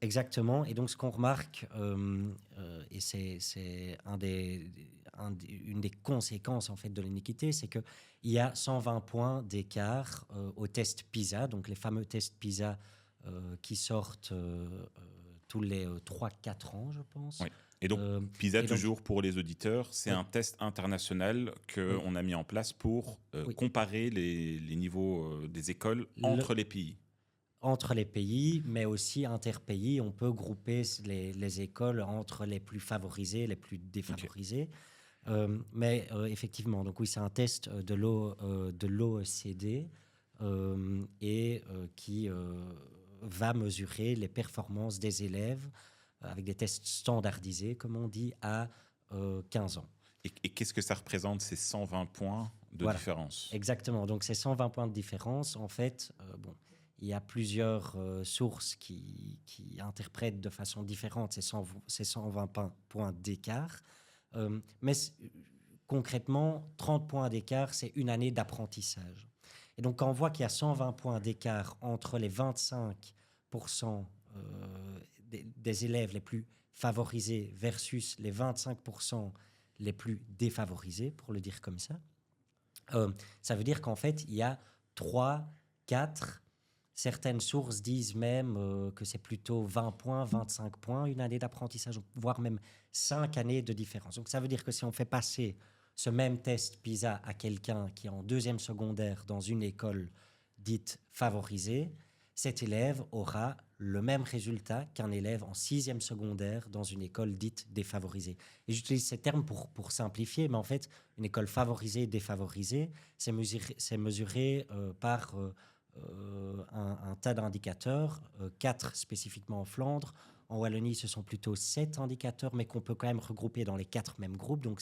Exactement. Et donc, ce qu'on remarque, et c'est une des conséquences en fait de l'iniquité, c'est qu'il y a 120 points d'écart au test PISA, donc les fameux tests PISA qui sortent tous les 3-4 ans, je pense. Oui. Et donc, Euh, PISA, et donc, toujours pour les auditeurs, c'est oui, un test international oui, qu'on a mis en place pour oui. comparer les niveaux des écoles Le- entre les pays. Entre les pays, mais aussi interpays, on peut grouper les écoles entre les plus favorisées, les plus Ok. défavorisées. Mais effectivement, donc oui, c'est un test de l'OECD et qui va mesurer les performances des élèves avec des tests standardisés, comme on dit, à 15 ans. Et qu'est-ce que ça représente, ces 120 points de Voilà, différence? exactement. Donc c'est 120 points de différence. En fait, bon, il y a plusieurs sources qui interprètent de façon différente ces 120 points d'écart. Mais concrètement, 30 points d'écart, c'est une année d'apprentissage. Et donc, quand on voit qu'il y a 120 points d'écart entre les 25% des élèves les plus favorisés versus les 25% les plus défavorisés, pour le dire comme ça veut dire qu'en fait, il y a 3, 4. Certaines sources disent même que c'est plutôt 20 points, 25 points, une année d'apprentissage, voire même 5 années de différence. Donc ça veut dire que si on fait passer ce même test PISA à quelqu'un qui est en deuxième secondaire dans une école dite favorisée, cet élève aura le même résultat qu'un élève en sixième secondaire dans une école dite défavorisée. Et j'utilise ces termes pour simplifier, mais en fait, une école favorisée, défavorisée, c'est mesuré par un tas d'indicateurs, 4 spécifiquement en Flandre. En Wallonie, ce sont plutôt 7 indicateurs, mais qu'on peut quand même regrouper dans les 4 mêmes groupes. Donc